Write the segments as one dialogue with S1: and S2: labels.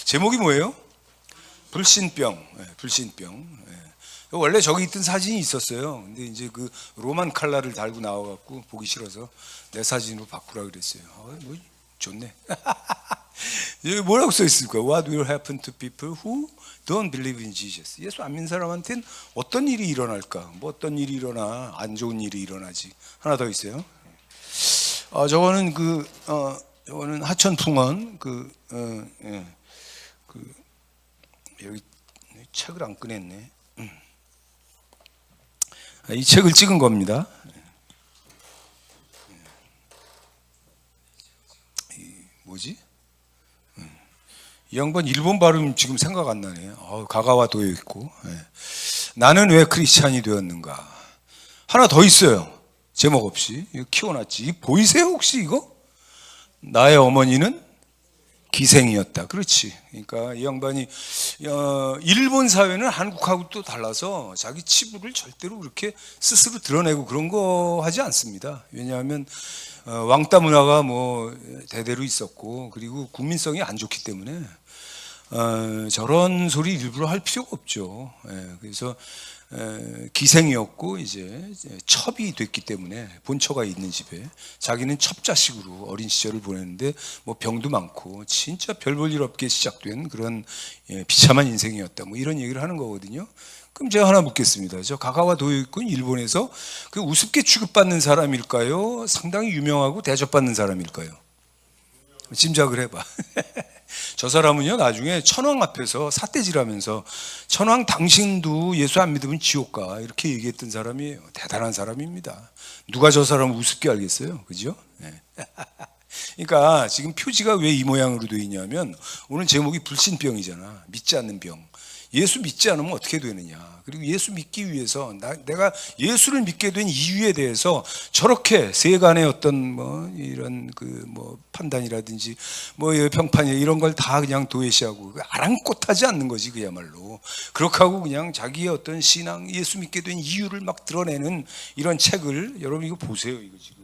S1: 제목이 뭐예요? 불신병. 불신병. 원래 저기 있던 사진이 있었어요. 근데 이제 그 로만 칼라를 달고 나와갖고 보기 싫어서 내 사진으로 바꾸라 그랬어요. 뭐 좋네. 여기 뭐라고 써 있을까? What will happen to people who don't believe in Jesus? 예수 안 믿는 사람한테는 어떤 일이 일어날까? 뭐 어떤 일이 일어나? 안 좋은 일이 일어나지. 하나 더 있어요. 저거는 저거는 하천풍원 여기 책을 안 꺼냈네. 이 책을 찍은 겁니다. 뭐지? 이 양반 일본 발음 지금 생각 안 나네. 가가와 도에 있고. 나는 왜 크리스찬이 되었는가? 하나 더 있어요. 제목 없이 이거 키워놨지. 보이세요 혹시 이거? 나의 어머니는 기생이었다. 그렇지. 그러니까 이 양반이 일본 사회는 한국하고 또 달라서 자기 치부를 절대로 그렇게 스스로 드러내고 그런 거 하지 않습니다. 왜냐하면 왕따 문화가 뭐 대대로 있었고 그리고 국민성이 안 좋기 때문에 저런 소리 일부러 할 필요가 없죠. 그래서 기생이었고 이제 첩이 됐기 때문에 본처가 있는 집에 자기는 첩자식으로 어린 시절을 보냈는데 뭐 병도 많고 진짜 별 볼 일 없게 시작된 그런 비참한 인생이었다. 뭐 이런 얘기를 하는 거거든요. 그럼 제가 하나 묻겠습니다. 저 가가와 도요이군 일본에서 그 우습게 취급받는 사람일까요? 상당히 유명하고 대접받는 사람일까요? 짐작을 해봐. 저 사람은요 나중에 천황 앞에서 삿대질하면서 천황 당신도 예수 안 믿으면 지옥 가 이렇게 얘기했던 사람이에요. 대단한 사람입니다. 누가 저 사람을 우습게 알겠어요, 그죠? 그러니까 지금 표지가 왜 이 모양으로 되어 있냐면 오늘 제목이 불신병이잖아. 믿지 않는 병. 예수 믿지 않으면 어떻게 되느냐. 그리고 예수 믿기 위해서 내가 예수를 믿게 된 이유에 대해서 저렇게 세간의 어떤 뭐 이런 뭐 판단이라든지 뭐 평판이 이런 걸 다 그냥 도외시하고 아랑곳하지 않는 거지 그야말로. 그렇게 하고 그냥 자기의 어떤 신앙 예수 믿게 된 이유를 막 드러내는 이런 책을 여러분 이거 보세요. 이거 지금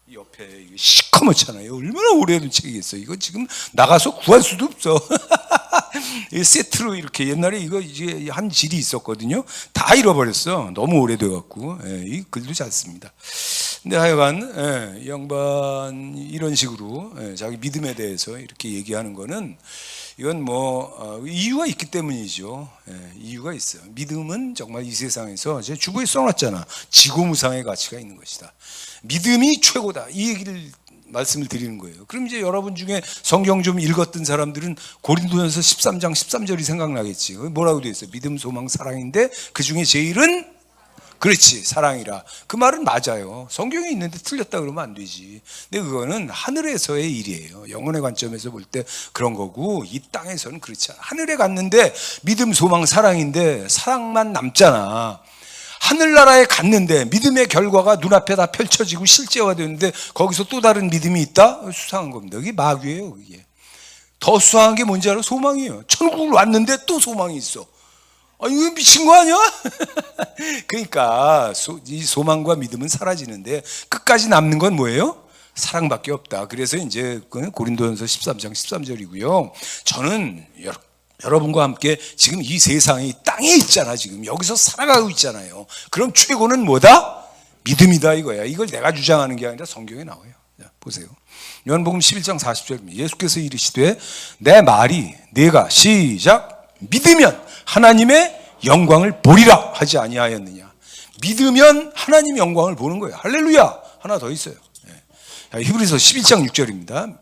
S1: 이 옆에 이거 시커멓잖아요. 얼마나 오래된 책이겠어요. 이거 지금 나가서 구할 수도 없어. 세트로 이렇게 옛날에 이거 이제 한 질이 있었거든요. 다 잃어버렸어. 너무 오래돼갖고 이 글도 잘 씁니다. 근데 하여간 이 양반 이런 식으로 자기 믿음에 대해서 이렇게 얘기하는 거는 이건 뭐 이유가 있기 때문이죠. 이유가 있어요. 믿음은 정말 이 세상에서 제 주보에 써놨잖아. 지고무상의 가치가 있는 것이다. 믿음이 최고다. 이 얘기를 말씀을 드리는 거예요. 그럼 이제 여러분 중에 성경 좀 읽었던 사람들은 고린도전서 13장 13절이 생각나겠지. 뭐라고 되어 있어요? 믿음, 소망, 사랑인데 그 중에 제일은 그렇지 사랑이라. 그 말은 맞아요. 성경에 있는데 틀렸다 그러면 안 되지. 근데 그거는 하늘에서의 일이에요. 영혼의 관점에서 볼 때 그런 거고 이 땅에서는 그렇지 않아. 하늘에 갔는데 믿음, 소망, 사랑인데 사랑만 남잖아. 하늘나라에 갔는데 믿음의 결과가 눈앞에 다 펼쳐지고 실제화되는데 거기서 또 다른 믿음이 있다? 수상한 겁니다. 그게 마귀예요. 그게 더 수상한 게 뭔지 알아? 소망이에요. 천국을 왔는데 또 소망이 있어. 이거 미친 거 아니야? 그러니까 이 소망과 믿음은 사라지는데 끝까지 남는 건 뭐예요? 사랑밖에 없다. 그래서 이제 고린도전서 13장 13절이고요. 저는 여러분과 함께 지금 이 세상이 땅에 있잖아. 지금 여기서 살아가고 있잖아요. 그럼 최고는 뭐다? 믿음이다 이거야. 이걸 내가 주장하는 게 아니라 성경에 나와요. 자, 보세요. 요한복음 11장 40절입니다. 예수께서 이르시되 내 말이 네가 시작 믿으면 하나님의 영광을 보리라 하지 아니하였느냐. 믿으면 하나님 영광을 보는 거예요. 할렐루야. 하나 더 있어요. 히브리서 11장 6절입니다.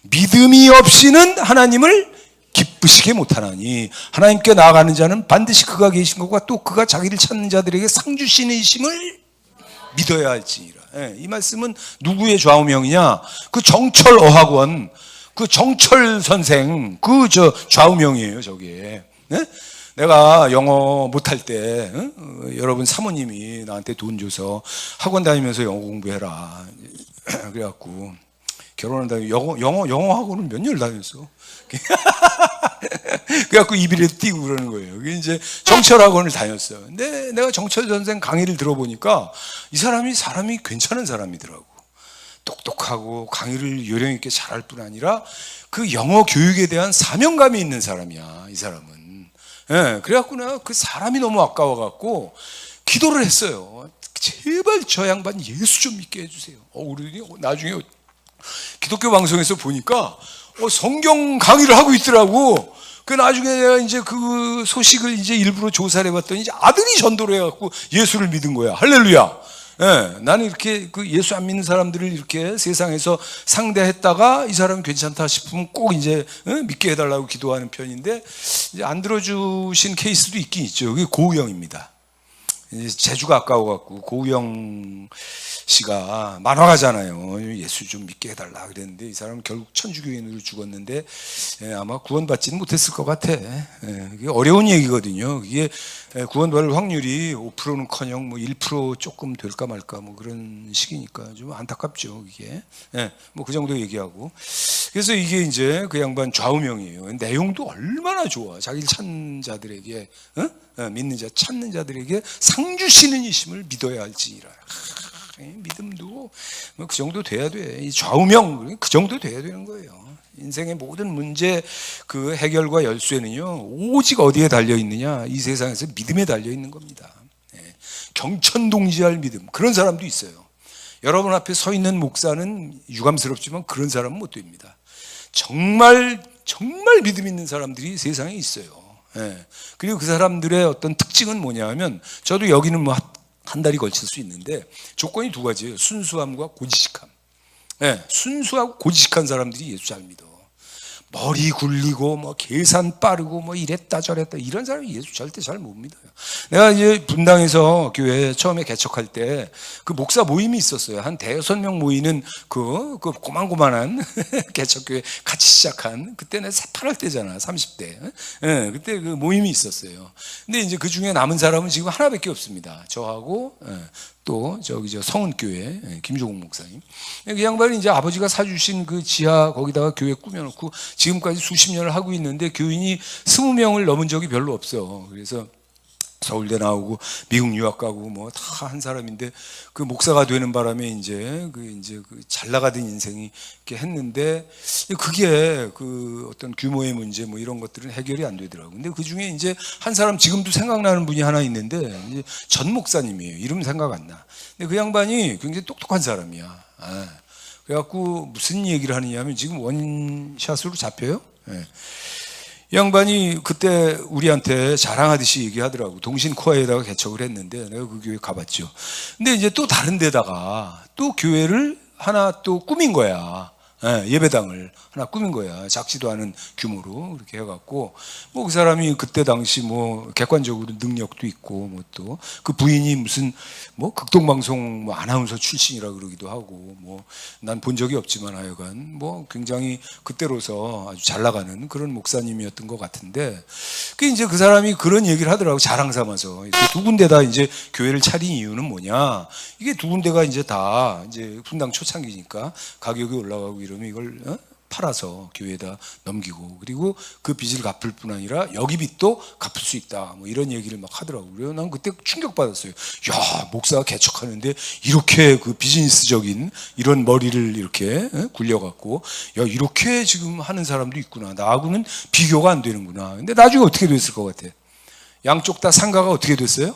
S1: 믿음이 없이는 하나님을 기쁘시게 못하나니 하나님께 나아가는 자는 반드시 그가 계신 것과 또 그가 자기를 찾는 자들에게 상 주시는 이심을 믿어야 할지니라. 이 말씀은 누구의 좌우명이냐? 그 정철 어학원 그 정철 선생 그 좌우명이에요. 저게. 내가 영어 못할 때 여러분 사모님이 나한테 돈 줘서 학원 다니면서 영어 공부해라. 그래갖고 결혼한 다음에 영어 학원을 몇 년을 다녔어. 그래갖고 입이라도 띄고 그러는 거예요. 그게 이제 정철학원을 다녔어요. 근데 내가 정철 선생 강의를 들어보니까 이 사람이 괜찮은 사람이더라고. 똑똑하고 강의를 요령 있게 잘할 뿐 아니라 그 영어 교육에 대한 사명감이 있는 사람이야, 이 사람은. 예, 그래갖고 내가 그 사람이 너무 아까워갖고 기도를 했어요. 제발 저 양반 예수 좀 믿게 해주세요. 그러더니 나중에 기독교 방송에서 보니까 성경 강의를 하고 있더라고. 그 나중에 내가 이제 그 소식을 이제 일부러 조사를 해봤더니 이제 아들이 전도를 해갖고 예수를 믿은 거야. 할렐루야. 예, 나는 이렇게 그 예수 안 믿는 사람들을 이렇게 세상에서 상대했다가 이 사람이 괜찮다 싶으면 꼭 이제 믿게 해달라고 기도하는 편인데 이제 안 들어주신 케이스도 있긴 있죠. 그게 고우영입니다. 재주가 아까워갖고 고우영 씨가 만화가잖아요. 예수 좀 믿게 해달라 그랬는데 이 사람은 결국 천주교인으로 죽었는데 아마 구원받지는 못했을 것 같아. 이게 어려운 얘기거든요. 이게 구원받을 확률이 5%는커녕 뭐 1% 조금 될까 말까 뭐 그런 식이니까 좀 안타깝죠. 이게 뭐 그 정도 얘기하고 그래서 이게 이제 그 양반 좌우명이에요. 내용도 얼마나 좋아. 자기를 찾는 자들에게 믿는 자 찾는 자들에게 상 주시는 이심을 믿어야 할지니라. 믿음도 뭐 그 정도 돼야 돼. 이 좌우명 그 정도 돼야 되는 거예요. 인생의 모든 문제 그 해결과 열쇠는요 오직 어디에 달려 있느냐, 이 세상에서 믿음에 달려 있는 겁니다. 경천동지할 믿음, 그런 사람도 있어요. 여러분 앞에 서 있는 목사는 유감스럽지만 그런 사람은 못 됩니다. 정말 믿음 있는 사람들이 세상에 있어요. 그리고 그 사람들의 어떤 특징은 뭐냐 하면, 저도 여기는 뭐 한 달이 걸칠 수 있는데 조건이 두 가지예요. 순수함과 고지식함. 순수하고 고지식한 사람들이 예수 잘 믿어. 머리 굴리고 뭐 계산 빠르고 뭐 이랬다 저랬다 이런 사람이 예수 절대 잘 못 믿어요. 내가 이제 분당에서 교회 처음에 개척할 때 그 목사 모임이 있었어요. 한 5-6명 모이는 그 고만고만한 개척교회 같이 시작한, 그때는 새파랄 때잖아, 30대. 그때 그 모임이 있었어요. 근데 이제 그 중에 남은 사람은 지금 하나밖에 없습니다. 저하고 또 저기 저 성은교회 김조국 목사님. 그 양반이 이제 아버지가 사주신 그 지하 거기다가 교회 꾸며놓고 지금까지 수십 년을 하고 있는데 교인이 20명을 넘은 적이 별로 없어. 그래서 서울대 나오고 미국 유학 가고 뭐 다 한 사람인데 그 목사가 되는 바람에 이제 그 잘 나가던 인생이 이렇게 했는데 그게 그 어떤 규모의 문제 뭐 이런 것들은 해결이 안 되더라고. 근데 그 중에 이제 한 사람 지금도 생각나는 분이 하나 있는데 이제 전 목사님이에요. 이름 생각 안 나. 근데 그 양반이 굉장히 똑똑한 사람이야. 그래갖고 무슨 얘기를 하느냐면 지금 원샷으로 잡혀요. 이 양반이 그때 우리한테 자랑하듯이 얘기하더라고. 동신코아에다가 개척을 했는데 내가 그 교회 가봤죠. 근데 이제 또 다른 데다가 또 교회를 하나 또 꾸민 거야. 예배당을 하나 꾸민 거야. 작지도 않은 규모로 그렇게 해갖고 뭐 그 사람이 그때 당시 뭐 객관적으로 능력도 있고 뭐 또 그 부인이 무슨 뭐 극동방송 뭐 아나운서 출신이라 그러기도 하고 뭐 난 본 적이 없지만 하여간 뭐 굉장히 그때로서 아주 잘 나가는 그런 목사님이었던 것 같은데 그 이제 그 사람이 그런 얘기를 하더라고. 자랑 삼아서 두 군데다 이제 교회를 차린 이유는 뭐냐, 이게 두 군데가 이제 다 이제 분당 초창기니까 가격이 올라가고 이러면 이걸 팔아서 교회에다 넘기고 그리고 그 빚을 갚을 뿐 아니라 여기 빚도 갚을 수 있다 뭐 이런 얘기를 막 하더라고요. 그래서 난 그때 충격받았어요. 야, 목사가 개척하는데 이렇게 그 비즈니스적인 이런 머리를 이렇게 굴려갖고 야, 이렇게 지금 하는 사람도 있구나. 나하고는 비교가 안 되는구나. 근데 나중에 어떻게 됐을 것 같아? 양쪽 다 상가가 어떻게 됐어요?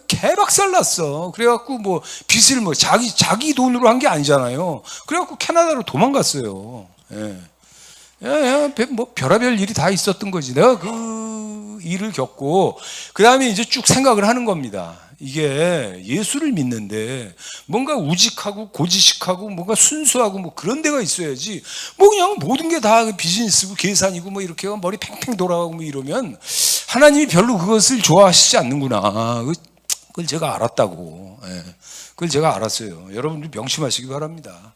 S1: 개박살 났어. 그래갖고 뭐 빚을 뭐 자기 돈으로 한 게 아니잖아요. 그래갖고 캐나다로 도망갔어요. 뭐 별의별 일이 다 있었던 거지. 내가 그 일을 겪고 그 다음에 이제 쭉 생각을 하는 겁니다. 이게 예수를 믿는데 뭔가 우직하고 고지식하고 뭔가 순수하고 뭐 그런 데가 있어야지. 뭐 그냥 모든 게 다 비즈니스고 계산이고 뭐 이렇게 머리 팽팽 돌아가고 뭐 이러면 하나님이 별로 그것을 좋아하시지 않는구나. 그걸 제가 알았다고. 그걸 제가 알았어요. 여러분들 명심하시기 바랍니다.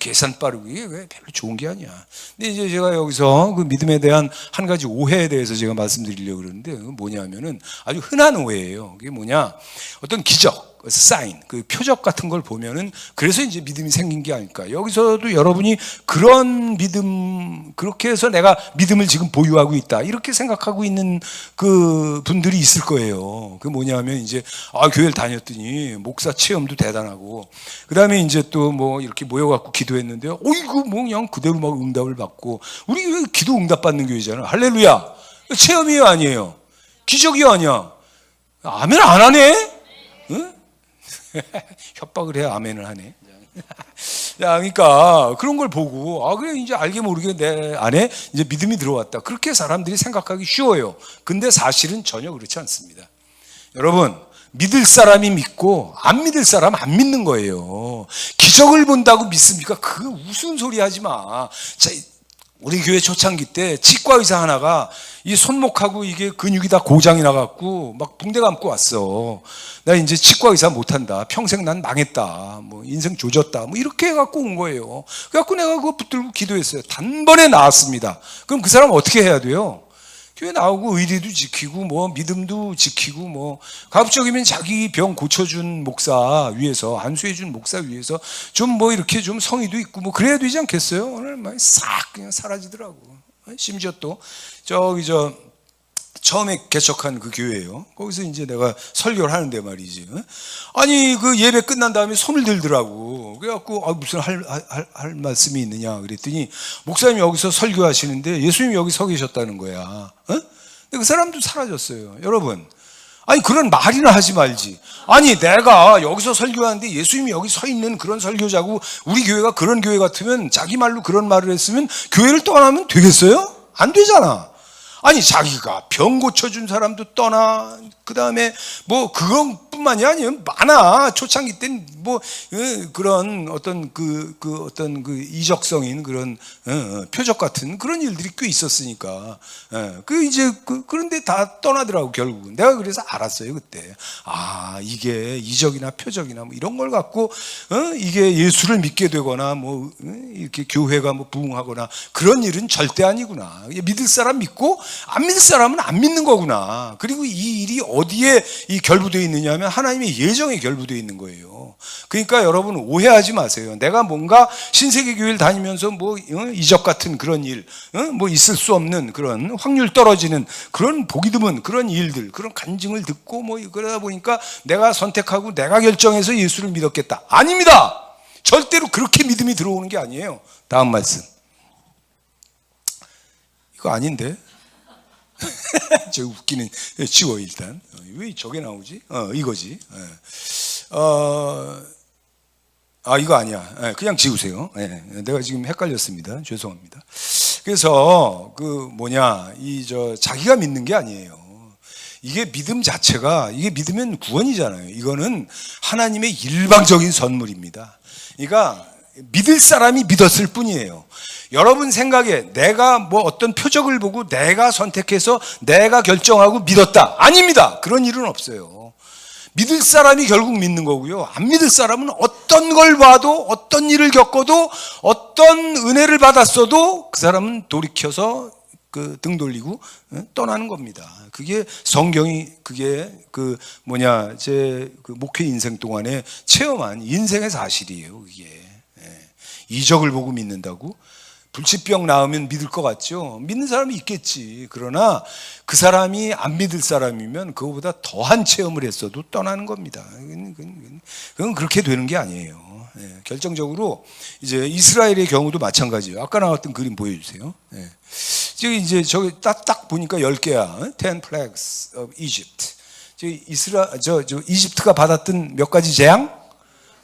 S1: 계산 빠르고 이게 왜 별로 좋은 게 아니야. 근데 이제 제가 여기서 그 믿음에 대한 한 가지 오해에 대해서 제가 말씀드리려고 그러는데 뭐냐면은 아주 흔한 오해예요. 그게 뭐냐? 어떤 기적, 사인, 그 표적 같은 걸 보면은 그래서 이제 믿음이 생긴 게 아닐까. 여기서도 여러분이 그런 믿음, 그렇게 해서 내가 믿음을 지금 보유하고 있다, 이렇게 생각하고 있는 그 분들이 있을 거예요. 그 뭐냐면 이제 교회를 다녔더니 목사 체험도 대단하고, 그 다음에 이제 또 뭐 이렇게 모여갖고 기도했는데요, 이거 뭐 그냥 그대로 막 응답을 받고. 우리 교회 기도 응답 받는 교회잖아. 할렐루야. 체험이에요, 아니에요? 기적이요, 아니야? 아멘 안 하네? 응? 협박을 해야 아멘을 하네. 야, 그러니까 그런 걸 보고 그래, 이제 알게 모르게 내 안에 이제 믿음이 들어왔다, 그렇게 사람들이 생각하기 쉬워요. 근데 사실은 전혀 그렇지 않습니다. 여러분, 믿을 사람이 믿고 안 믿을 사람 안 믿는 거예요. 기적을 본다고 믿습니까? 그 무슨 소리 하지 마. 자, 우리 교회 초창기 때 치과 의사 하나가 이 손목하고 이게 근육이 다 고장이 나갖고 막 붕대 감고 왔어. 나 이제 치과 의사 못한다, 평생 난 망했다, 뭐 인생 조졌다, 뭐 이렇게 해갖고 온 거예요. 그래갖고 내가 그거 붙들고 기도했어요. 단번에 나았습니다. 그럼 그 사람 어떻게 해야 돼요? 교회 나오고 의리도 지키고 뭐 믿음도 지키고, 뭐 가급적이면 자기 병 고쳐준 목사 위에서, 안수해준 목사 위에서 좀 뭐 이렇게 좀 성의도 있고 뭐 그래야 되지 않겠어요? 오늘 막 싹 그냥 사라지더라고. 심지어 또 처음에 개척한 그 교회예요. 거기서 이제 내가 설교를 하는데 말이지, 아니 그 예배 끝난 다음에 손을 들더라고. 그래갖고 무슨 할 말씀이 있느냐 그랬더니, 목사님이 여기서 설교하시는데 예수님이 여기 서 계셨다는 거야. 근데 그 사람도 사라졌어요. 여러분, 아니 그런 말이나 하지 말지. 아니 내가 여기서 설교하는데 예수님이 여기 서 있는 그런 설교자고, 우리 교회가 그런 교회 같으면 자기 말로 그런 말을 했으면 교회를 떠나면 되겠어요? 안 되잖아. 아니 자기가 병 고쳐준 사람도 떠나, 그 다음에 뭐 그것뿐만이 아니에요. 많아. 초창기 땐 뭐 그런 어떤 어떤 그 이적성인 그런 표적 같은 그런 일들이 꽤 있었으니까, 이제 그런데 다 떠나더라고 결국은. 내가 그래서 알았어요 그때. 이게 이적이나 표적이나 뭐 이런 걸 갖고 이게 예수를 믿게 되거나 뭐 이렇게 교회가 뭐 부흥하거나 그런 일은 절대 아니구나. 믿을 사람 믿고 안 믿을 사람은 안 믿는 거구나. 그리고 이 일이 어디에 결부되어 있느냐 하면 하나님의 예정에 결부되어 있는 거예요. 그러니까 여러분 오해하지 마세요. 내가 뭔가 신세계 교회를 다니면서 뭐 이적 같은 그런 일, 뭐 있을 수 없는 그런 확률 떨어지는 그런 보기 드문 그런 일들, 그런 간증을 듣고 뭐 그러다 보니까 내가 선택하고 내가 결정해서 예수를 믿었겠다. 아닙니다. 절대로 그렇게 믿음이 들어오는 게 아니에요. 다음 말씀. 이거 아닌데? 저 웃기는, 지워 일단. 왜 저게 나오지? 이거지. 이거 아니야. 그냥 지우세요. 내가 지금 헷갈렸습니다. 죄송합니다. 그래서 자기가 믿는 게 아니에요. 이게 믿음 자체가, 이게 믿으면 구원이잖아요. 이거는 하나님의 일방적인 선물입니다. 그러니까 믿을 사람이 믿었을 뿐이에요. 여러분 생각에 내가 뭐 어떤 표적을 보고 내가 선택해서 내가 결정하고 믿었다, 아닙니다. 그런 일은 없어요. 믿을 사람이 결국 믿는 거고요. 안 믿을 사람은 어떤 걸 봐도, 어떤 일을 겪어도, 어떤 은혜를 받았어도 그 사람은 돌이켜서 등 돌리고 떠나는 겁니다. 그게 성경이, 그게 제 목회 인생 동안에 체험한 인생의 사실이에요. 그게 이적을 보고 믿는다고? 불치병 나으면 믿을 것 같죠? 믿는 사람이 있겠지. 그러나 그 사람이 안 믿을 사람이면 그거보다 더한 체험을 했어도 떠나는 겁니다. 그건 그렇게 되는 게 아니에요. 결정적으로 이제 이스라엘의 경우도 마찬가지예요. 아까 나왔던 그림 보여주세요. 지금 이제 저기 딱 보니까 10개야. 10 plagues of Egypt. 이집트가 받았던 몇 가지 재앙?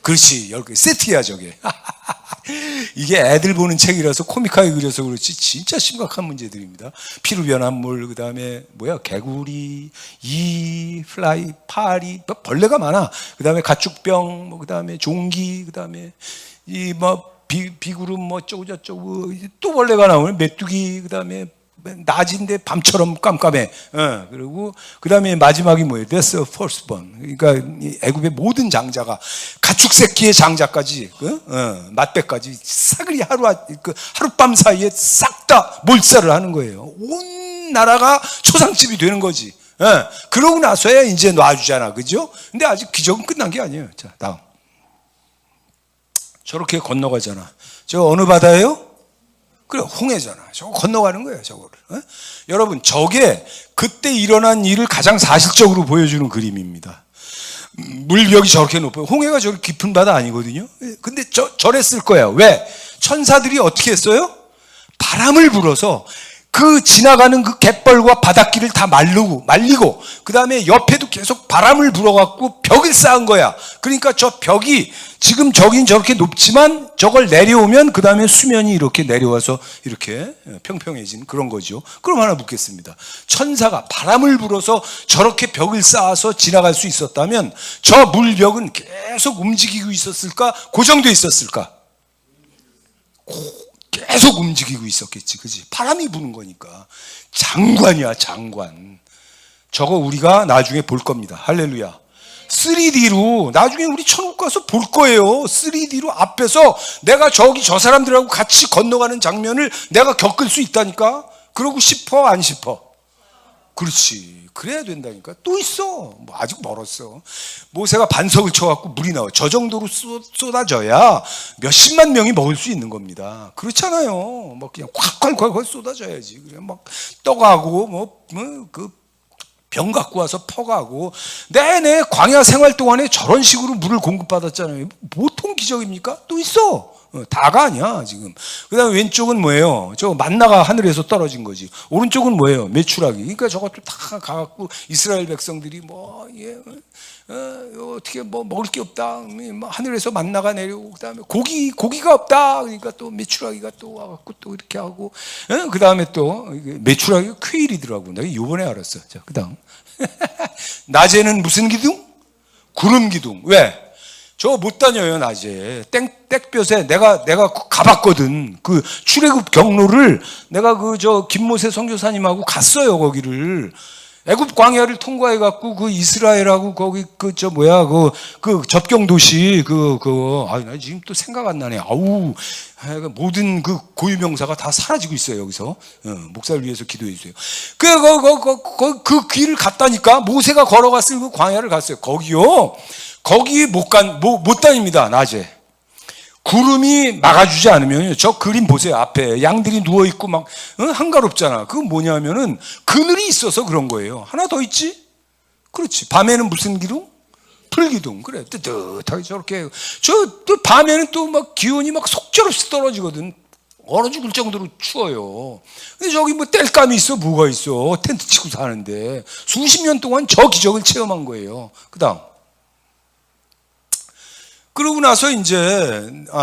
S1: 그렇지, 10개. 세트야, 저게. 이게 애들 보는 책이라서 코믹하게 그려서 그렇지 진짜 심각한 문제들입니다. 피로 변한 물, 그 다음에 개구리, 플라이, 파리, 벌레가 많아. 그 다음에 가축병, 그 다음에 종기, 그 다음에 비구름 어쩌고 또 벌레가 나오네. 메뚜기, 그 다음에 낮인데 밤처럼 깜깜해. 그리고 그 다음에 마지막이 뭐예요? That's the firstborn. 그러니까 애굽의 모든 장자가, 가축 새끼의 장자까지, 맏배까지 싸그리 하룻밤 사이에 싹 다 몰살을 하는 거예요. 온 나라가 초상집이 되는 거지. 그러고 나서야 이제 놔주잖아. 그죠? 근데 아직 기적은 끝난 게 아니에요. 자, 다음. 저렇게 건너가잖아. 저 어느 바다예요? 그래, 홍해잖아. 저거 건너가는 거예요, 저거를. 여러분, 저게 그때 일어난 일을 가장 사실적으로 보여주는 그림입니다. 물벽이 저렇게 높아요. 홍해가 저렇게 깊은 바다 아니거든요. 근데 저랬을 거야. 왜? 천사들이 어떻게 했어요? 바람을 불어서 그 지나가는 그 갯벌과 바닷길을 다 말리고 그 다음에 옆에도 계속 바람을 불어갖고 벽을 쌓은 거야. 그러니까 저 벽이 지금 저긴 저렇게 높지만 저걸 내려오면 그 다음에 수면이 이렇게 내려와서 이렇게 평평해진 그런 거죠. 그럼 하나 묻겠습니다. 천사가 바람을 불어서 저렇게 벽을 쌓아서 지나갈 수 있었다면 저 물벽은 계속 움직이고 있었을까? 고정되어 있었을까? 계속 움직이고 있었겠지, 그지? 바람이 부는 거니까. 장관이야, 장관. 저거 우리가 나중에 볼 겁니다. 할렐루야. 3D로 나중에 우리 천국 가서 볼 거예요. 3D로 앞에서 내가 저기 저 사람들하고 같이 건너가는 장면을 내가 겪을 수 있다니까. 그러고 싶어, 안 싶어? 그렇지. 그래야 된다니까. 또 있어. 뭐 아직 멀었어. 모세가 반석을 쳐갖고 물이 나와. 저 정도로 쏟아져야 몇십만 명이 먹을 수 있는 겁니다. 그렇잖아요. 뭐 그냥 콱콱콱 쏟아져야지. 그래 막 떠가고 그 병 갖고 와서 퍼가고 내내 광야 생활 동안에 저런 식으로 물을 공급받았잖아요. 보통 기적입니까? 또 있어. 다가 아니야 지금. 그 다음에 왼쪽은 뭐예요? 저 만나가 하늘에서 떨어진 거지. 오른쪽은 뭐예요? 메추라기. 그러니까 저것도 다 가갖고 이스라엘 백성들이 어떻게 뭐 먹을 게 없다. 뭐 하늘에서 만나가 내려오고 그 다음에 고기가 없다. 그러니까 또 메추라기가 또 와갖고 또 이렇게 하고 그 다음에 또 메추라기가 퀘일이더라고. 내가 이번에 알았어. 자, 그 다음 낮에는 무슨 기둥? 구름 기둥. 왜? 저 못 다녀요 낮에. 땡볕에 내가 가봤거든. 그 출애굽 경로를 내가 김모세 선교사님하고 갔어요. 거기를 애굽 광야를 통과해 갖고 그 이스라엘하고 거기 그 접경 도시 나 지금 또 생각 안 나네. 모든 그 고유명사가 다 사라지고 있어요 여기서. 목사를 위해서 기도해 주세요. 그 길을 갔다니까. 모세가 걸어갔을 그 광야를 갔어요. 거기 못 다닙니다 낮에. 구름이 막아주지 않으면 저 그림 보세요. 앞에 양들이 누워있고 막 한가롭잖아. 그건 뭐냐면은 그늘이 있어서 그런 거예요. 하나 더 있지? 그렇지. 밤에는 무슨 기둥? 풀기둥. 그래 뜨뜻하게 저렇게 또 밤에는 또 막 기온이 막 속절없이 떨어지거든. 얼어 죽을 정도로 추워요. 근데 저기 뭐 땔감이 있어? 뭐가 있어? 텐트 치고 사는데 수십 년 동안 저 기적을 체험한 거예요. 그 다음 그러고 나서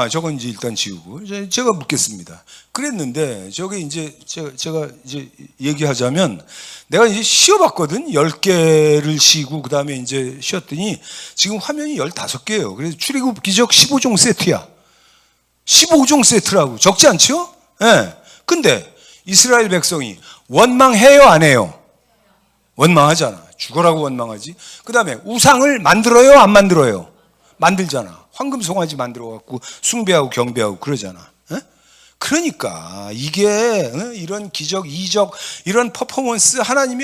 S1: 저건 이제 일단 지우고, 제가 묻겠습니다. 그랬는데, 저게 제가 얘기하자면, 내가 이제 쉬어봤거든? 10개를 쉬고, 그 다음에 이제 쉬었더니, 지금 화면이 15개예요. 그래서 출애굽 기적 15종 세트야. 15종 세트라고. 적지 않죠? 예. 근데, 이스라엘 백성이 원망해요, 안 해요? 원망하잖아. 죽어라고 원망하지. 그 다음에, 우상을 만들어요, 안 만들어요? 만들잖아. 황금 송아지 만들어갖고 숭배하고 경배하고 그러잖아. 그러니까 이게 이런 기적, 이적, 이런 퍼포먼스 하나님이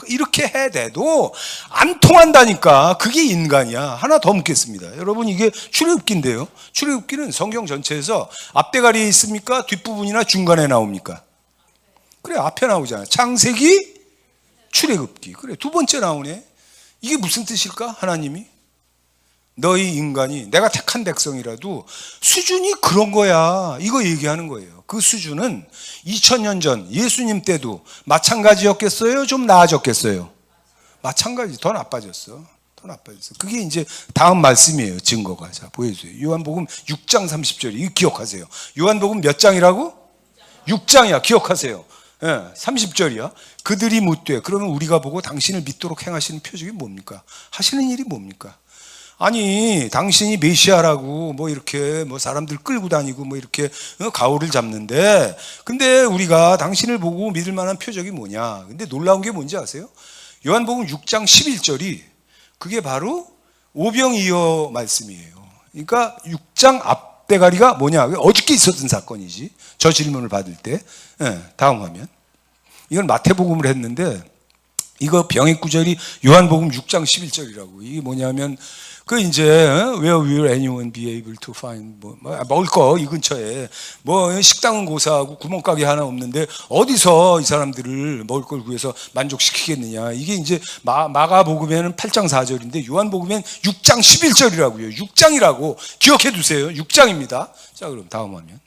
S1: 이렇게 해대도 안 통한다니까. 그게 인간이야. 하나 더 묻겠습니다. 여러분 이게 출애굽기인데요. 출애굽기는 성경 전체에서 앞대가리에 있습니까? 뒷부분이나 중간에 나옵니까? 그래 앞에 나오잖아. 창세기, 출애굽기. 그래 두 번째 나오네. 이게 무슨 뜻일까? 하나님이 너희 인간이 내가 택한 백성이라도 수준이 그런 거야. 이거 얘기하는 거예요. 그 수준은 2000년 전 예수님 때도 마찬가지였겠어요? 좀 나아졌겠어요? 마찬가지. 더 나빠졌어. 그게 이제 다음 말씀이에요. 증거가. 자, 보여주세요. 요한복음 6장 30절. 이거 기억하세요. 요한복음 몇 장이라고? 6장이야. 기억하세요. 30절이야. 그들이 묻되 그러면 우리가 보고 당신을 믿도록 행하시는 표적이 뭡니까? 하시는 일이 뭡니까? 아니 당신이 메시아라고 이렇게 사람들 끌고 다니고 이렇게 가오를 잡는데 근데 우리가 당신을 보고 믿을 만한 표적이 뭐냐? 근데 놀라운 게 뭔지 아세요? 요한복음 6장 11절이 그게 바로 오병이어 말씀이에요. 그러니까 6장 앞대가리가 뭐냐? 어저께 있었던 사건이지. 저 질문을 받을 때. 다음 화면. 이건 마태복음을 했는데 이거 병의 구절이 요한복음 6장 11절이라고. 이게 뭐냐면 그 이제 where will anyone be able to find 먹을 거 이 근처에 뭐 식당은 고사하고 구멍가게 하나 없는데 어디서 이 사람들을 먹을 걸 구해서 만족시키겠느냐. 이게 이제 마가복음에는 8장 4절인데 요한복음엔 6장 11절이라고요. 6장이라고 기억해 두세요. 6장입니다. 자, 그럼 다음 화면.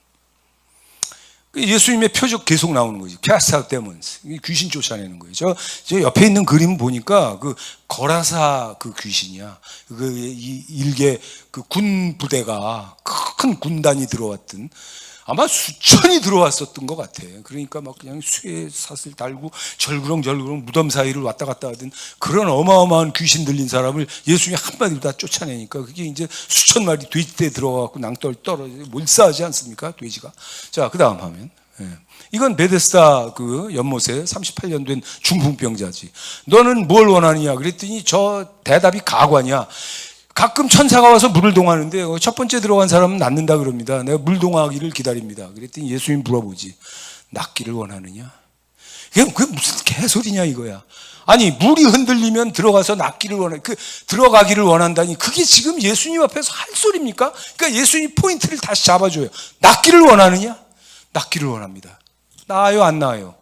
S1: 예수님의 표적 계속 나오는 거지. Cast out demons. 귀신 쫓아내는 거예요. 저 옆에 있는 그림 보니까 그 거라사 그 귀신이야. 그 일개 그 군 부대가 큰 군단이 들어왔던 아마 수천이 들어왔었던 것 같아. 그러니까 막 그냥 쇠사슬 달고 절구렁절구렁 무덤 사이를 왔다 갔다 하던 그런 어마어마한 귀신 들린 사람을 예수님이 한마디로 다 쫓아내니까 그게 이제 수천 마리 돼지떼 들어가고 낭떠러 떨어져 몰사하지 않습니까? 돼지가. 자, 그 다음 화면. 이건 베데스다 그 연못에 38년 된 중풍병자지. 너는 뭘 원하느냐? 그랬더니 저 대답이 가관이야. 가끔 천사가 와서 물을 동하는데 첫 번째 들어간 사람은 낫는다 그럽니다. 내가 물 동하기를 기다립니다. 그랬더니 예수님 물어보지. 낫기를 원하느냐? 그게 무슨 개소리냐 이거야. 아니 물이 흔들리면 들어가서 낫기를 들어가기를 원한다니 그게 지금 예수님 앞에서 할 소리입니까? 그러니까 예수님 포인트를 다시 잡아줘요. 낫기를 원하느냐? 낫기를 원합니다. 나아요 안 나아요?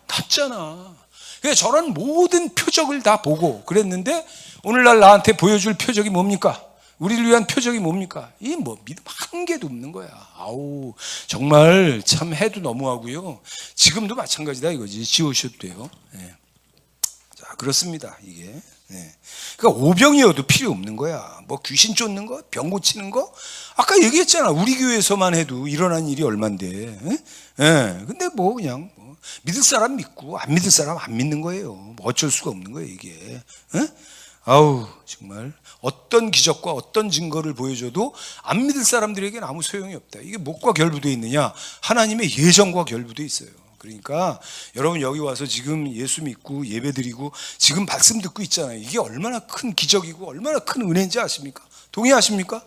S1: 낫잖아. 그러니까 저런 모든 표적을 다 보고 그랬는데 오늘날 나한테 보여줄 표적이 뭡니까? 우리를 위한 표적이 뭡니까? 이 뭐 믿음 한 개도 없는 거야. 아우 정말 참 해도 너무하고요. 지금도 마찬가지다 이거지. 지우셔도 돼요. 네. 자 그렇습니다 이게. 네. 그러니까 오병이어도 필요 없는 거야. 뭐 귀신 쫓는 거, 병 고치는 거. 아까 얘기했잖아. 우리 교회에서만 해도 일어난 일이 얼만데. 예. 근데 뭐 그냥 믿을 사람 믿고 안 믿을 사람 안 믿는 거예요. 뭐 어쩔 수가 없는 거예요 이게. 예? 아우 정말 어떤 기적과 어떤 증거를 보여줘도 안 믿을 사람들에게는 아무 소용이 없다. 이게 뭐과 결부되어 있느냐? 하나님의 예정과 결부되어 있어요. 그러니까 여러분 여기 와서 지금 예수 믿고 예배드리고 지금 말씀 듣고 있잖아요. 이게 얼마나 큰 기적이고 얼마나 큰 은혜인지 아십니까? 동의하십니까?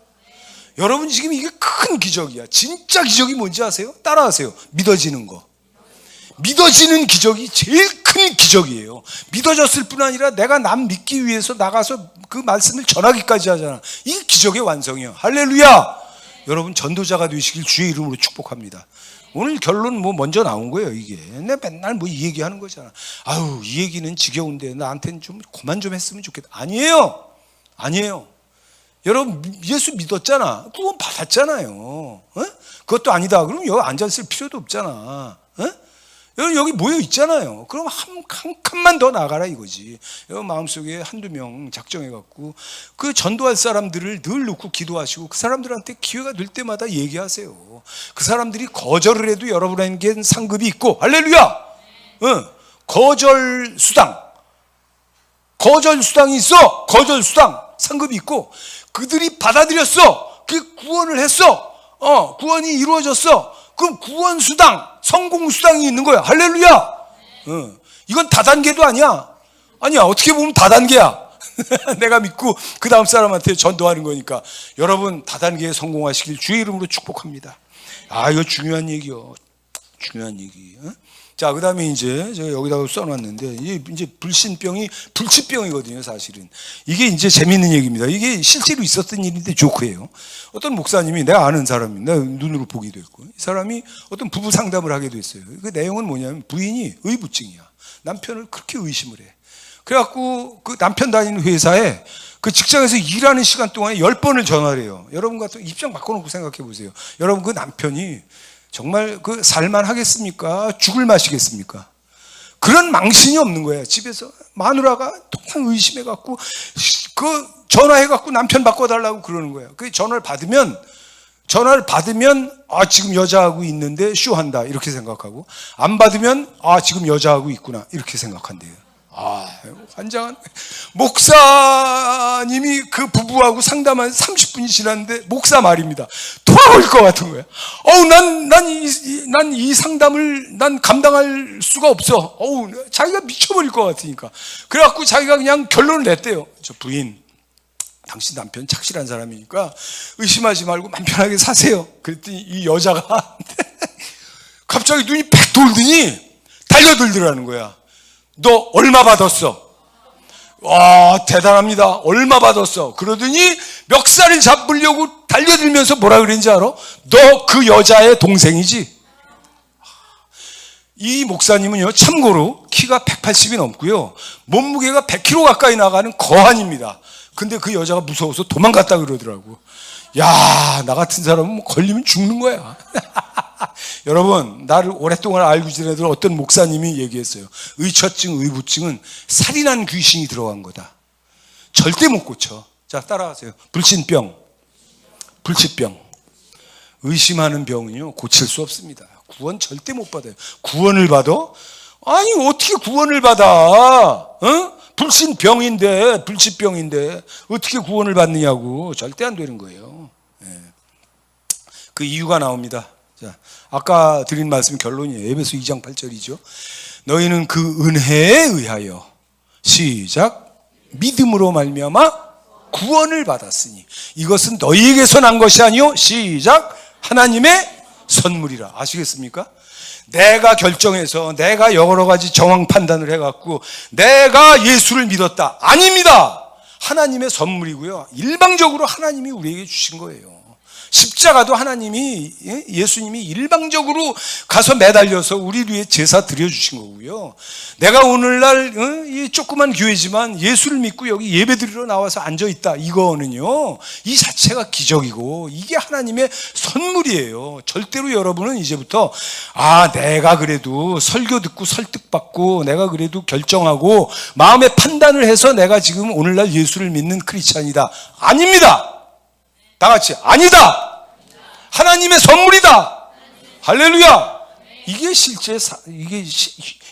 S1: 여러분 지금 이게 큰 기적이야. 진짜 기적이 뭔지 아세요? 따라하세요. 믿어지는 거. 믿어지는 기적이 제일 큰 기적이에요. 믿어졌을 뿐 아니라 내가 남 믿기 위해서 나가서 그 말씀을 전하기까지 하잖아. 이게 기적의 완성이에요. 할렐루야. 여러분 전도자가 되시길 주의 이름으로 축복합니다. 오늘 결론 뭐 먼저 나온 거예요 이게. 내가 맨날 뭐 이 얘기하는 거잖아. 아유 이 얘기는 지겨운데 나한테는 좀 그만 좀 했으면 좋겠다. 아니에요. 아니에요. 여러분 예수 믿었잖아. 구원 받았잖아요. 어? 그것도 아니다. 그럼 여기 앉아있을 필요도 없잖아. 어? 여러분 여기 모여 있잖아요. 그럼 한 칸만 더 나가라 이거지. 여러분 마음속에 한두 명 작정해갖고 그 전도할 사람들을 늘 놓고 기도하시고 그 사람들한테 기회가 될 때마다 얘기하세요. 그 사람들이 거절을 해도 여러분에겐 상급이 있고 할렐루야. 거절 수당이 있어. 거절 수당 상급이 있고 그들이 받아들였어. 그 구원을 했어. 구원이 이루어졌어. 그럼 구원 수당, 성공 수당이 있는 거야. 할렐루야. 이건 다단계도 아니야. 아니야. 어떻게 보면 다단계야. 내가 믿고 그 다음 사람한테 전도하는 거니까. 여러분 다단계에 성공하시길 주의 이름으로 축복합니다. 아 이거 중요한 얘기요. 중요한 얘기. 자, 그 다음에 이제 제가 여기다가 써놨는데, 이제 불신병이 불치병이거든요, 사실은. 이게 이제 재밌는 얘기입니다. 이게 실제로 있었던 일인데 조크예요. 어떤 목사님이 내가 아는 사람입니다. 눈으로 보기도 했고. 이 사람이 어떤 부부 상담을 하게 됐어요. 그 내용은 뭐냐면 부인이 의부증이야. 남편을 그렇게 의심을 해. 그래갖고 그 남편 다니는 회사에 그 직장에서 일하는 시간 동안에 10번을 전화를 해요. 여러분 같은 입장 바꿔놓고 생각해 보세요. 여러분 그 남편이 정말 그 살만하겠습니까? 죽을 맛이겠습니까? 그런 망신이 없는 거예요. 집에서 마누라가 통상 의심해갖고 그 전화해갖고 남편 바꿔달라고 그러는 거예요. 그 전화를 받으면 아 지금 여자하고 있는데 쇼한다 이렇게 생각하고 안 받으면 아 지금 여자하고 있구나 이렇게 생각한대요. 아, 환장한 목사님이 그 부부하고 상담한 30분이 지났는데 목사 말입니다. 돌아올 것 같은 거야. 난 이 상담을 난 감당할 수가 없어. 자기가 미쳐버릴 것 같으니까. 그래갖고 자기가 그냥 결론을 냈대요. 저 부인, 당신 남편 착실한 사람이니까 의심하지 말고 맘 편하게 사세요. 그랬더니 이 여자가 갑자기 눈이 팩 돌더니 달려들더라는 거야. 너 얼마 받았어? 와, 대단합니다. 얼마 받았어? 그러더니 멱살을 잡으려고 달려들면서 뭐라 그랬는지 알아? 너 그 여자의 동생이지? 이 목사님은요, 참고로 키가 180이 넘고요, 몸무게가 100kg 가까이 나가는 거한입니다. 근데 그 여자가 무서워서 도망갔다 그러더라고. 야, 나 같은 사람은 뭐 걸리면 죽는 거야. 여러분, 나를 오랫동안 알고 지내던 어떤 목사님이 얘기했어요. 의처증, 의부증은 살인한 귀신이 들어간 거다. 절대 못 고쳐. 자, 따라하세요. 불신병, 불치병. 의심하는 병은요, 고칠 수 없습니다. 구원 절대 못 받아요. 구원을 받아? 아니, 어떻게 구원을 받아? 어? 불신병인데, 불치병인데 어떻게 구원을 받느냐고. 절대 안 되는 거예요. 그 이유가 나옵니다. 자, 아까 드린 말씀 결론이에요. 에베소 2장 8절이죠. 너희는 그 은혜에 의하여 시작 믿음으로 말미암아 구원을 받았으니 이것은 너희에게서 난 것이 아니요 시작 하나님의 선물이라. 아시겠습니까? 내가 결정해서 내가 여러 가지 정황 판단을 해갖고 내가 예수를 믿었다. 아닙니다. 하나님의 선물이고요, 일방적으로 하나님이 우리에게 주신 거예요. 십자가도 하나님이, 예수님이 일방적으로 가서 매달려서 우리를 위해 제사 드려주신 거고요. 내가 오늘날 이 조그만 교회지만 예수를 믿고 여기 예배 드리러 나와서 앉아있다. 이거는요, 이 자체가 기적이고 이게 하나님의 선물이에요. 절대로 여러분은 이제부터 내가 그래도 설교 듣고 설득받고 내가 그래도 결정하고 마음의 판단을 해서 내가 지금 오늘날 예수를 믿는 크리스찬이다. 아닙니다. 다 같이 아니다. 하나님의 선물이다. 할렐루야. 이게 실제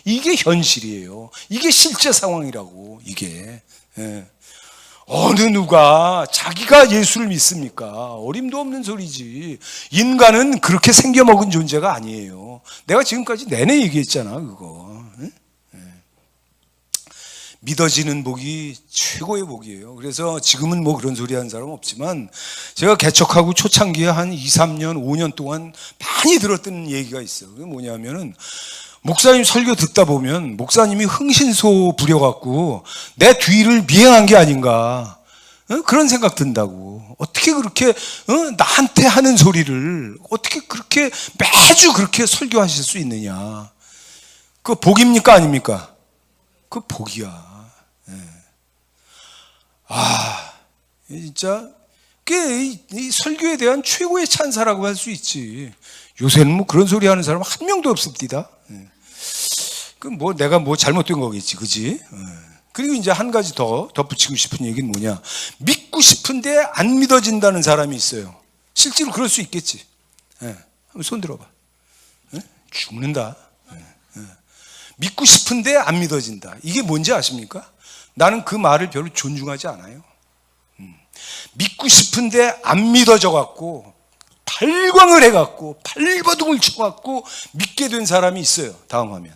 S1: 이게 현실이에요. 이게 실제 상황이라고. 이게 어느 누가 자기가 예수를 믿습니까? 어림도 없는 소리지. 인간은 그렇게 생겨먹은 존재가 아니에요. 내가 지금까지 내내 얘기했잖아, 그거. 믿어지는 복이 최고의 복이에요. 그래서 지금은 뭐 그런 소리 하는 사람 없지만 제가 개척하고 초창기에 한 2, 3년, 5년 동안 많이 들었던 얘기가 있어요. 그게 뭐냐면은 목사님 설교 듣다 보면 목사님이 흥신소 부려갖고 내 뒤를 미행한 게 아닌가, 그런 생각 든다고. 어떻게 그렇게 나한테 하는 소리를 어떻게 그렇게 매주 그렇게 설교하실 수 있느냐. 그거 복입니까 아닙니까? 그 복이야. 진짜 그게 이 설교에 대한 최고의 찬사라고 할 수 있지. 요새는 뭐 그런 소리 하는 사람 한 명도 없습니다. 그 뭐 내가 뭐 잘못된 거겠지, 그지? 그리고 이제 한 가지 더 덧붙이고 싶은 얘기는 뭐냐? 믿고 싶은데 안 믿어진다는 사람이 있어요. 실제로 그럴 수 있겠지. 한번 손 들어봐. 죽는다. 믿고 싶은데 안 믿어진다. 이게 뭔지 아십니까? 나는 그 말을 별로 존중하지 않아요. 믿고 싶은데 안 믿어져 갖고 발광을 해 갖고 발버둥을 쳐 갖고 믿게 된 사람이 있어요. 다음 화면.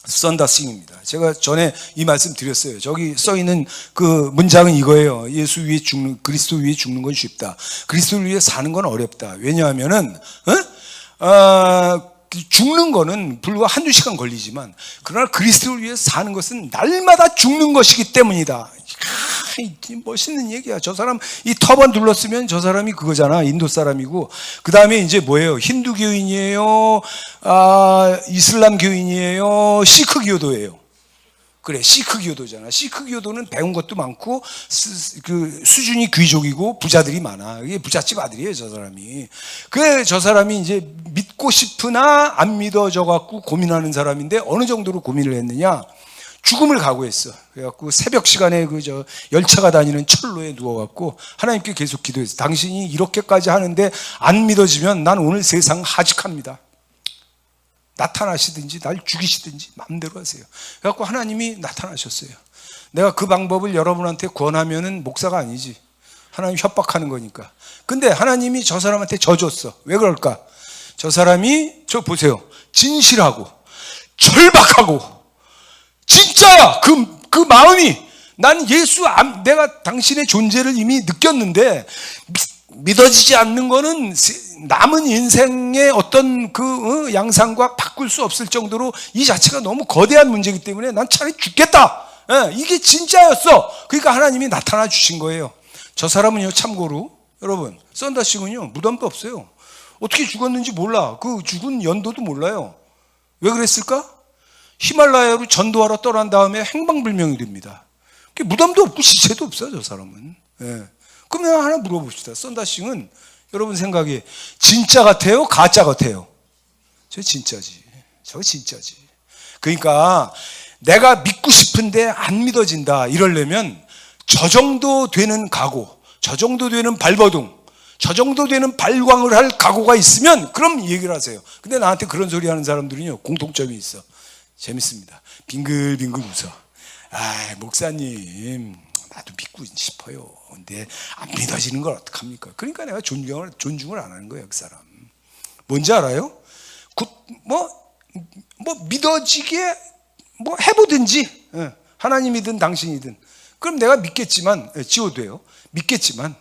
S1: 썬다싱입니다. 제가 전에 이 말씀 드렸어요. 저기 써 있는 그 문장은 이거예요. 예수 위에 죽는, 그리스도 위에 죽는 건 쉽다. 그리스도를 위해 사는 건 어렵다. 왜냐하면은 죽는 거는 불과 한두 시간 걸리지만 그러나 그리스도를 위해 사는 것은 날마다 죽는 것이기 때문이다. 멋있는 얘기야. 저 사람 이 터번 둘렀으면 저 사람이 그거잖아. 인도 사람이고, 그 다음에 이제 뭐예요? 힌두교인이에요, 이슬람교인이에요, 시크교도예요. 그래, 시크교도잖아. 시크교도는 배운 것도 많고 그 수준이 귀족이고 부자들이 많아. 이게 부잣집 아들이에요, 저 사람이. 그래, 저 사람이 이제 믿고 싶으나 안 믿어져 갖고 고민하는 사람인데 어느 정도로 고민을 했느냐? 죽음을 각오했어. 그래갖고 새벽 시간에 열차가 다니는 철로에 누워갖고 하나님께 계속 기도했어. 당신이 이렇게까지 하는데 안 믿어지면 난 오늘 세상 하직합니다. 나타나시든지 날 죽이시든지 마음대로 하세요. 그래갖고 하나님이 나타나셨어요. 내가 그 방법을 여러분한테 권하면은 목사가 아니지. 하나님 협박하는 거니까. 근데 하나님이 저 사람한테 져줬어. 왜 그럴까? 저 사람이, 저 보세요, 진실하고 절박하고 진짜야. 그 마음이, 난 내가 당신의 존재를 이미 느꼈는데 믿어지지 않는 거는 남은 인생의 어떤 양상과 바꿀 수 없을 정도로 이 자체가 너무 거대한 문제이기 때문에 난 차라리 죽겠다 예, 이게 진짜였어. 그러니까 하나님이 나타나 주신 거예요. 저 사람은요, 참고로 여러분, 썬다싱은요 무덤도 없어요. 어떻게 죽었는지 몰라. 그 죽은 연도도 몰라요. 왜 그랬을까? 히말라야로 전도하러 떠난 다음에 행방불명이 됩니다. 무덤도 없고 시체도 없어요, 저 사람은. 예. 그러면 하나 물어봅시다. 썬다싱은 여러분 생각에 진짜 같아요? 가짜 같아요? 저 진짜지. 저 진짜지. 그러니까 내가 믿고 싶은데 안 믿어진다 이러려면 저 정도 되는 각오, 저 정도 되는 발버둥, 저 정도 되는 발광을 할 각오가 있으면 그럼 얘기를 하세요. 근데 나한테 그런 소리 하는 사람들은요 공통점이 있어. 재밌습니다. 빙글빙글 웃어. 아, 목사님 나도 믿고 싶어요. 근데 안 믿어지는 걸 어떡합니까? 그러니까 내가 존중을 안 하는 거예요, 그 사람. 뭔지 알아요? 믿어지게 해보든지, 하나님이든 당신이든. 그럼 내가 믿겠지만, 지워도요. 믿겠지만,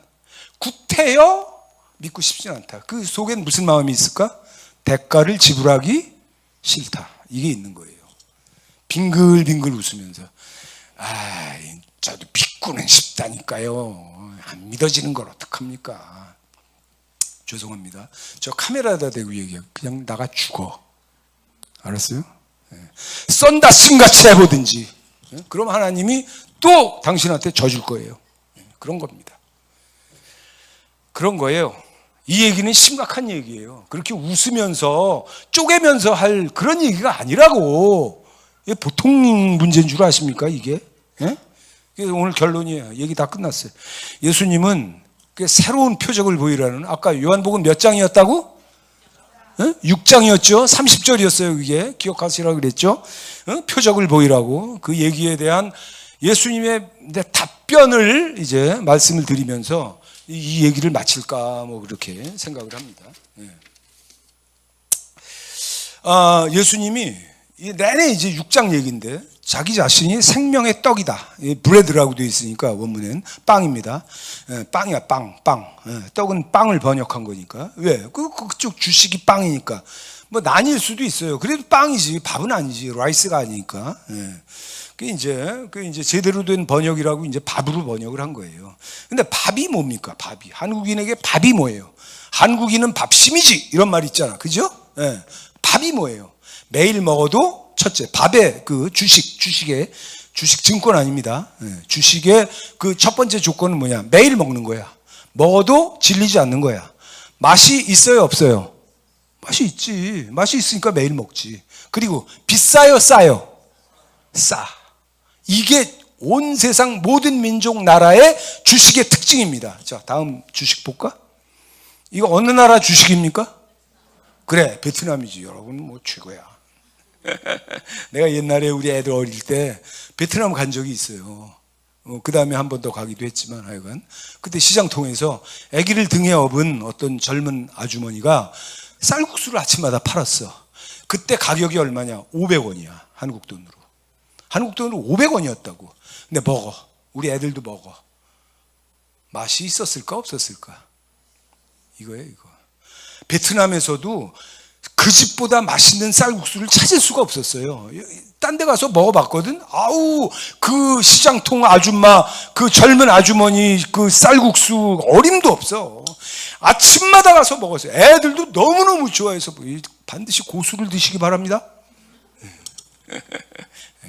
S1: 구태여 믿고 싶진 않다. 그 속엔 무슨 마음이 있을까? 대가를 지불하기 싫다. 이게 있는 거예요. 빙글빙글 웃으면서, 저도 믿고는 싶다니까요. 안 믿어지는 걸 어떡합니까? 죄송합니다. 저 카메라에다 대고 얘기해요. 그냥 나가 죽어. 알았어요? 썬다싱같이 해보든지. 그럼 하나님이 또 당신한테 져줄 거예요. 그런 겁니다. 그런 거예요. 이 얘기는 심각한 얘기예요. 그렇게 웃으면서 쪼개면서 할 그런 얘기가 아니라고. 보통 문제인 줄 아십니까 이게? 오늘 결론이에요. 얘기 다 끝났어요. 예수님은 새로운 표적을 보이라는, 아까 요한복음 몇 장이었다고? 6장이었죠. 30절이었어요. 그게 기억하시라고 그랬죠. 표적을 보이라고. 그 얘기에 대한 예수님의 답변을 이제 말씀을 드리면서 이 얘기를 마칠까 뭐 그렇게 생각을 합니다. 예수님이 내내 이제 6장 얘기인데 자기 자신이 생명의 떡이다. 브레드라고 되어 있으니까 원문엔 빵입니다. 빵이야, 빵. 떡은 빵을 번역한 거니까. 왜? 그쪽 주식이 빵이니까. 뭐 나뉠 수도 있어요. 그래도 빵이지, 밥은 아니지, 라이스가 아니니까. 그 이제 제대로 된 번역이라고 이제 밥으로 번역을 한 거예요. 근데 밥이 뭡니까? 밥이. 한국인에게 밥이 뭐예요? 한국인은 밥심이지. 이런 말 있잖아. 그죠? 밥이 뭐예요? 매일 먹어도 첫째, 밥의 그 주식 증권 아닙니다. 주식의 그 첫 번째 조건은 뭐냐? 매일 먹는 거야. 먹어도 질리지 않는 거야. 맛이 있어요, 없어요? 맛이 있지. 맛이 있으니까 매일 먹지. 그리고 비싸요, 싸요? 싸. 이게 온 세상 모든 민족 나라의 주식의 특징입니다. 자, 다음 주식 볼까? 이거 어느 나라 주식입니까? 그래, 베트남이지. 여러분 뭐 최고야. 내가 옛날에 우리 애들 어릴 때 베트남 간 적이 있어요. 그 다음에 한 번 더 가기도 했지만 하여간 그때 시장 통해서 아기를 등에 업은 어떤 젊은 아주머니가 쌀국수를 아침마다 팔았어. 그때 가격이 얼마냐? 500원이야. 한국 돈으로 500원이었다고. 근데 먹어. 우리 애들도 먹어. 맛이 있었을까 없었을까? 이거예요, 이거. 베트남에서도 그 집보다 맛있는 쌀국수를 찾을 수가 없었어요. 딴 데 가서 먹어봤거든. 아우, 그 시장통 아줌마, 그 젊은 아주머니 그 쌀국수 어림도 없어. 아침마다 가서 먹었어요. 애들도 너무너무 좋아해서 반드시 고수를 드시기 바랍니다.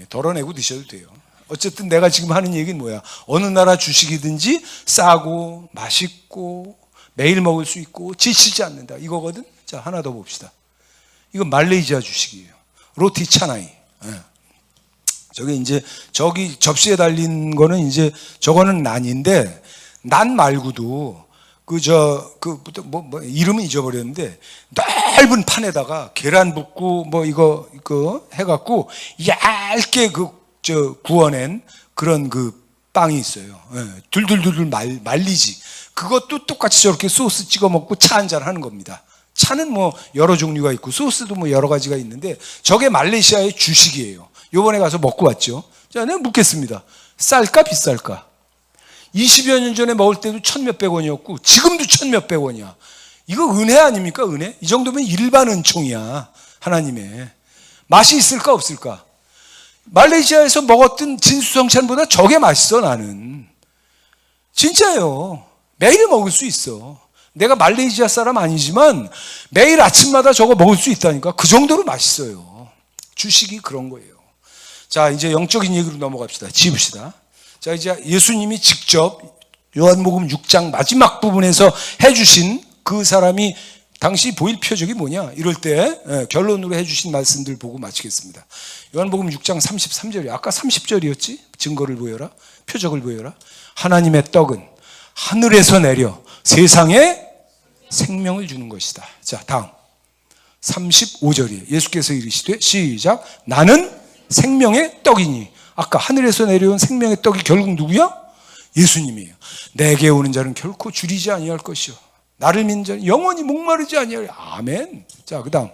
S1: 덜어내고 드셔도 돼요. 어쨌든 내가 지금 하는 얘기는 뭐야? 어느 나라 주식이든지 싸고 맛있고 매일 먹을 수 있고 지치지 않는다. 이거거든. 자, 하나 더 봅시다. 이건 말레이시아 주식이에요. 로티 차나이. 저기 접시에 달린 거는 이제 저거는 난인데, 난 말고도 이름은 잊어버렸는데 넓은 판에다가 계란 붓고 이거 해갖고 얇게 구워낸 그런 그 빵이 있어요. 둘둘둘 말리지. 그것도 똑같이 저렇게 소스 찍어 먹고 차 한잔 하는 겁니다. 차는 여러 종류가 있고 소스도 여러 가지가 있는데 저게 말레이시아의 주식이에요. 요번에 가서 먹고 왔죠. 자, 내가 묻겠습니다. 쌀까 비쌀까? 20여 년 전에 먹을 때도 천몇백 원이었고 지금도 천몇백 원이야. 이거 은혜 아닙니까? 은혜? 이 정도면 일반 은총이야. 하나님의. 맛이 있을까 없을까? 말레이시아에서 먹었던 진수성찬보다 저게 맛있어. 나는 진짜예요. 매일 먹을 수 있어. 내가 말레이시아 사람 아니지만 매일 아침마다 저거 먹을 수 있다니까. 그 정도로 맛있어요. 주식이 그런 거예요. 자, 이제 영적인 얘기로 넘어갑시다. 지읍시다. 자, 이제 예수님이 직접 요한복음 6장 마지막 부분에서 해주신 그 사람이 당시 보일 표적이 뭐냐? 이럴 때 결론으로 해주신 말씀들 보고 마치겠습니다. 요한복음 6장 33절이에요. 아까 30절이었지? 증거를 보여라. 표적을 보여라. 하나님의 떡은 하늘에서 내려 세상에 생명을 주는 것이다. 자, 다음 35절이에요. 예수께서 이르시되 시작. 나는 생명의 떡이니. 아까 하늘에서 내려온 생명의 떡이 결국 누구야? 예수님이에요. 내게 오는 자는 결코 줄이지 아니할 것이요 나를 믿는 자는 영원히 목마르지 아니하리. 아멘. 자, 그 다음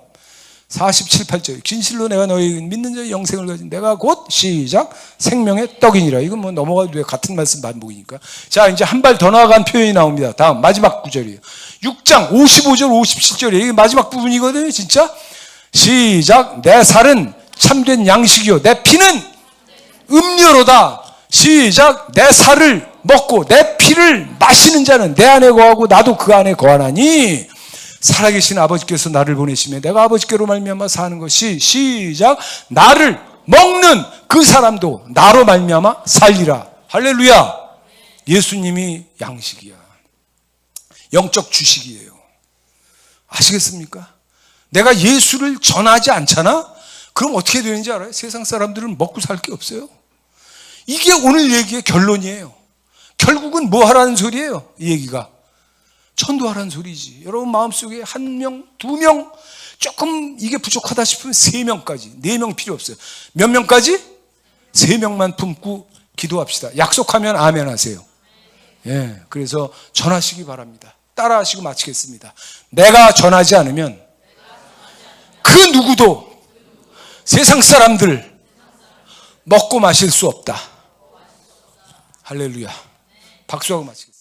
S1: 47, 8절. 진실로 내가 너희 믿는 자의 영생을 가진 내가 곧 시작 생명의 떡이니라. 이건 뭐 넘어가도 돼. 같은 말씀 반복이니까. 자, 이제 한 발 더 나아간 표현이 나옵니다. 다음 마지막 구절이에요. 6장 55절 57절이에요. 이게 마지막 부분이거든요. 진짜. 시작. 내 살은 참된 양식이요 내 피는 음료로다. 시작. 내 살을 먹고 내 피를 마시는 자는 내 안에 거하고 나도 그 안에 거하나니 살아계신 아버지께서 나를 보내시며 내가 아버지께로 말미암아 사는 것이 시작. 나를 먹는 그 사람도 나로 말미암아 살리라. 할렐루야. 예수님이 양식이야. 영적 주식이에요. 아시겠습니까? 내가 예수를 전하지 않잖아? 그럼 어떻게 되는지 알아요? 세상 사람들은 먹고 살 게 없어요. 이게 오늘 얘기의 결론이에요. 결국은 뭐 하라는 소리예요? 이 얘기가 전도하라는 소리지. 여러분 마음속에 1명, 2명, 조금 이게 부족하다 싶으면 3명까지, 4명 필요 없어요. 몇 명까지? 3명만 품고 기도합시다. 약속하면 아멘 하세요. 예, 그래서 전하시기 바랍니다. 따라하시고 마치겠습니다. 내가 전하지 않으면 그 누구도 세상 사람들 먹고 마실 수 없다. 할렐루야. 박수하고 마치겠습니다.